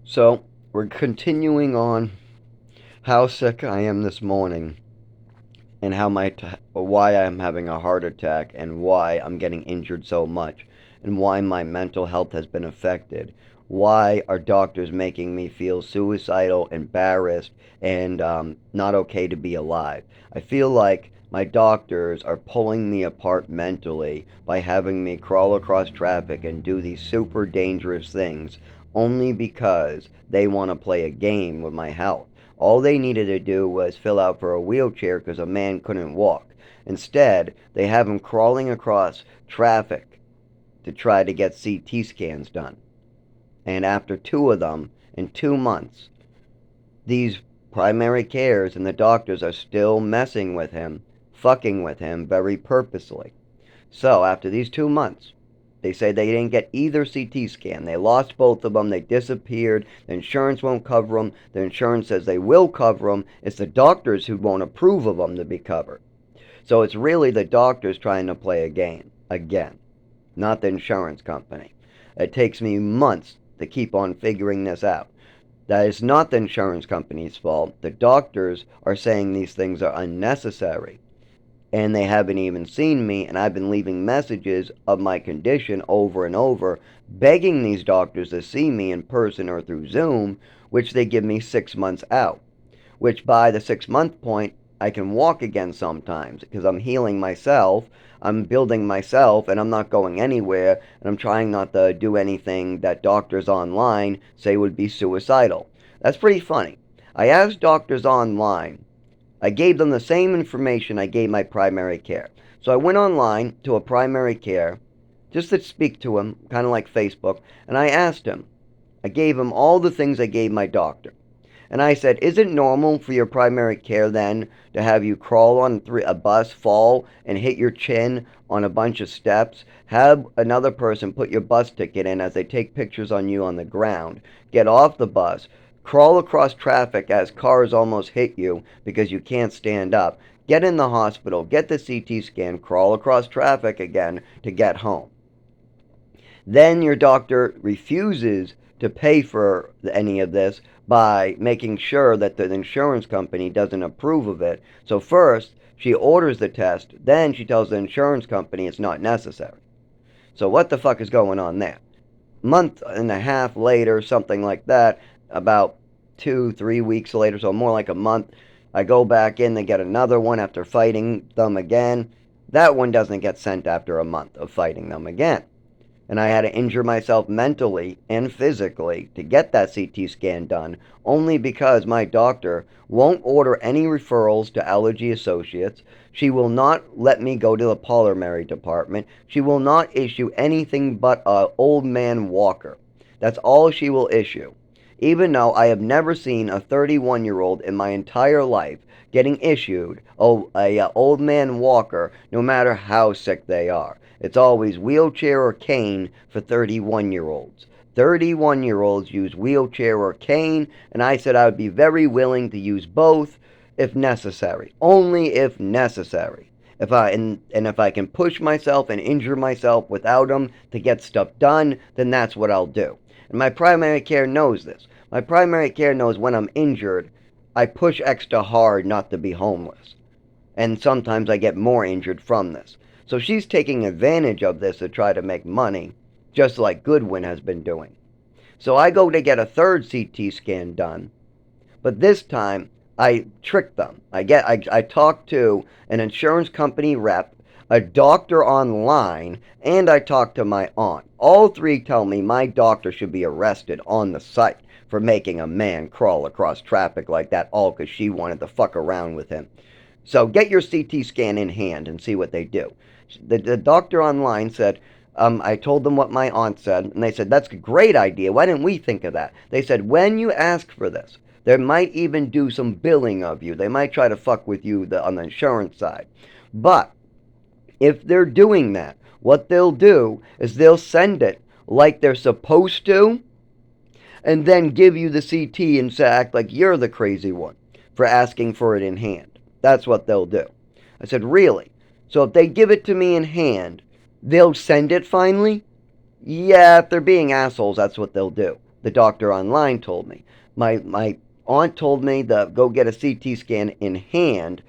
So, we're continuing on how sick I am this morning and why I'm having a heart attack and why I'm getting injured so much and why my mental health has been affected. Why are doctors making me feel suicidal, embarrassed, and not okay to be alive? I feel like my doctors are pulling me apart mentally by having me crawl across traffic and do these super dangerous things only because they want to play a game with my health. All they needed to do was fill out for a wheelchair because a man couldn't walk. Instead, they have him crawling across traffic to try to get CT scans done. And after two of them in 2 months, these primary cares and the doctors are still messing with him, fucking with him very purposely. So after these 2 months, they say they didn't get either CT scan. They lost both of them. They disappeared. The insurance won't cover them. The insurance says they will cover them. It's the doctors who won't approve of them to be covered. So it's really the doctors trying to play a game again, not the insurance company. It takes me months to keep on figuring this out. That is not the insurance company's fault. The doctors are saying these things are unnecessary and they haven't even seen me, and I've been leaving messages of my condition over and over, begging these doctors to see me in person or through Zoom, which they give me 6 months out. Which by the 6 month point, I can walk again sometimes because I'm healing myself, I'm building myself, and I'm not going anywhere, and I'm trying not to do anything that doctors online say would be suicidal. That's pretty funny. I asked doctors online, I gave them the same information I gave my primary care. So I went online to a primary care just to speak to him, kind of like Facebook, and I asked him. I gave him all the things I gave my doctor. And I said, is it normal for your primary care then to have you crawl on a bus, fall, and hit your chin on a bunch of steps? Have another person put your bus ticket in as they take pictures on you on the ground. Get off the bus. Crawl across traffic as cars almost hit you because you can't stand up. Get in the hospital. Get the CT scan. Crawl across traffic again to get home. Then your doctor refuses to pay for any of this by making sure that the insurance company doesn't approve of it. So first, she orders the test, then she tells the insurance company it's not necessary. So what the fuck is going on there? Month and a half later, something like that, about 2, 3 weeks later, so more like a month, I go back in to get another one after fighting them again. That one doesn't get sent after a month of fighting them again. And I had to injure myself mentally and physically to get that CT scan done only because my doctor won't order any referrals to allergy associates. She will not let me go to the pulmonary department. She will not issue anything but an old man walker. That's all she will issue. Even though I have never seen a 31-year-old in my entire life getting issued a old man walker no matter how sick they are. It's always wheelchair or cane for 31-year-olds. 31-year-olds use wheelchair or cane, and I said I would be very willing to use both if necessary. Only if necessary. If I can push myself and injure myself without them to get stuff done, then that's what I'll do. And my primary care knows this. My primary care knows when I'm injured, I push extra hard not to be homeless. And sometimes I get more injured from this. So she's taking advantage of this to try to make money, just like Goodwin has been doing. So I go to get a third CT scan done, but this time I trick them. I talk to an insurance company rep, a doctor online, and I talk to my aunt. All three tell me my doctor should be arrested on the site for making a man crawl across traffic like that, all because she wanted to fuck around with him. So get your CT scan in hand and see what they do. The doctor online said, I told them what my aunt said, and they said, that's a great idea. Why didn't we think of that? They said, when you ask for this, they might even do some billing of you. They might try to fuck with you on the insurance side. But if they're doing that, what they'll do is they'll send it like they're supposed to, and then give you the CT and act like you're the crazy one for asking for it in hand. That's what they'll do. I said, really? So if they give it to me in hand, they'll send it finally? Yeah, if they're being assholes, that's what they'll do. the doctor online told me. My aunt told me to go get a CT scan in hand,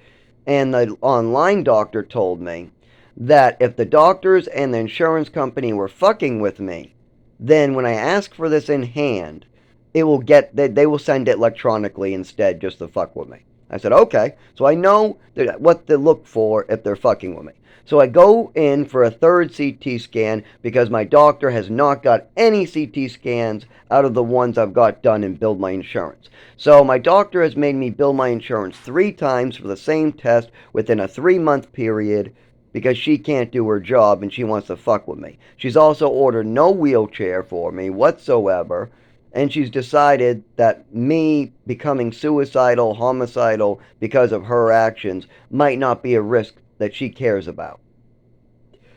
and the online doctor told me that if the doctors and the insurance company were fucking with me, then when I ask for this in hand, it will get they will send it electronically instead just to fuck with me. I said, okay. So I know what to look for if they're fucking with me. So I go in for a third CT scan because my doctor has not got any CT scans out of the ones I've got done and billed my insurance. So my doctor has made me bill my insurance 3 times for the same test within a 3-month period because she can't do her job and she wants to fuck with me. She's also ordered no wheelchair for me whatsoever, and she's decided that me becoming suicidal, homicidal because of her actions might not be a risk that she cares about.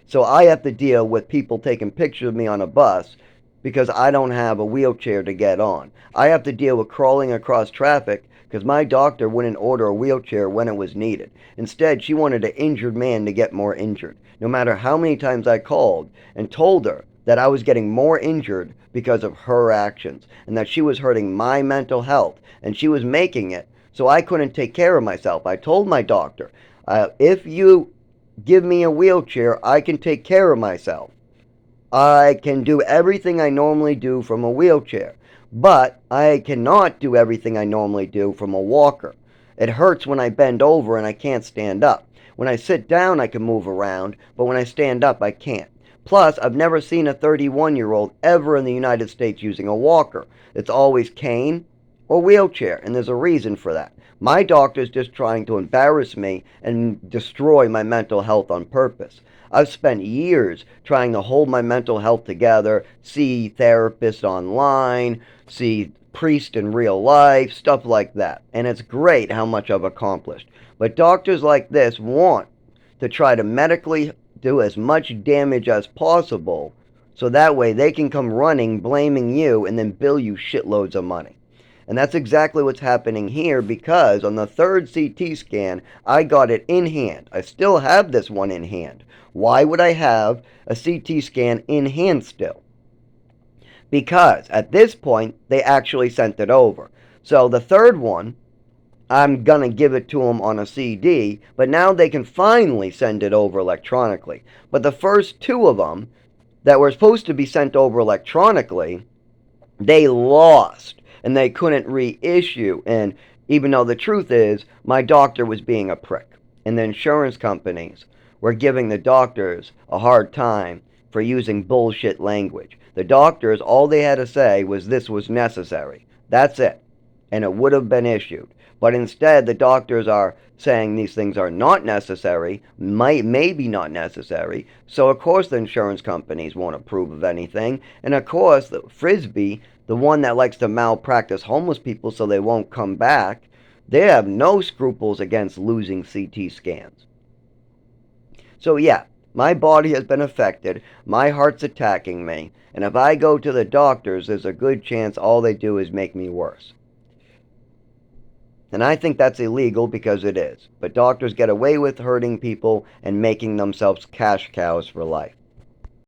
So I have to deal with people taking pictures of me on a bus because I don't have a wheelchair to get on. I have to deal with crawling across traffic because my doctor wouldn't order a wheelchair when it was needed. Instead, she wanted an injured man to get more injured. No matter how many times I called and told her that I was getting more injured because of her actions and that she was hurting my mental health and she was making it so I couldn't take care of myself. I told my doctor, if you give me a wheelchair, I can take care of myself. I can do everything I normally do from a wheelchair, but I cannot do everything I normally do from a walker. It hurts when I bend over and I can't stand up. When I sit down, I can move around, but when I stand up, I can't. Plus, I've never seen a 31-year-old ever in the United States using a walker. It's always cane or wheelchair, and there's a reason for that. My doctor's just trying to embarrass me and destroy my mental health on purpose. I've spent years trying to hold my mental health together, see therapists online, see priests in real life, stuff like that. And it's great how much I've accomplished. But doctors like this want to try to medically do as much damage as possible so that way they can come running blaming you and then bill you shitloads of money. And that's exactly what's happening here because on the third CT scan, I got it in hand. I still have this one in hand. Why would I have a CT scan in hand still? Because at this point, they actually sent it over. So the third one, I'm going to give it to them on a CD, but now they can finally send it over electronically. But the first 2 of them that were supposed to be sent over electronically, they lost and they couldn't reissue. And even though the truth is, my doctor was being a prick, and the insurance companies were giving the doctors a hard time for using bullshit language. The doctors, all they had to say was this was necessary. That's it. And it would have been issued. But instead, the doctors are saying these things are not necessary, maybe not necessary. So, of course, the insurance companies won't approve of anything. And, of course, the Frisbee, the one that likes to malpractice homeless people so they won't come back, they have no scruples against losing CT scans. So, yeah, my body has been affected. My heart's attacking me. And if I go to the doctors, there's a good chance all they do is make me worse. And I think that's illegal because it is. But doctors get away with hurting people and making themselves cash cows for life.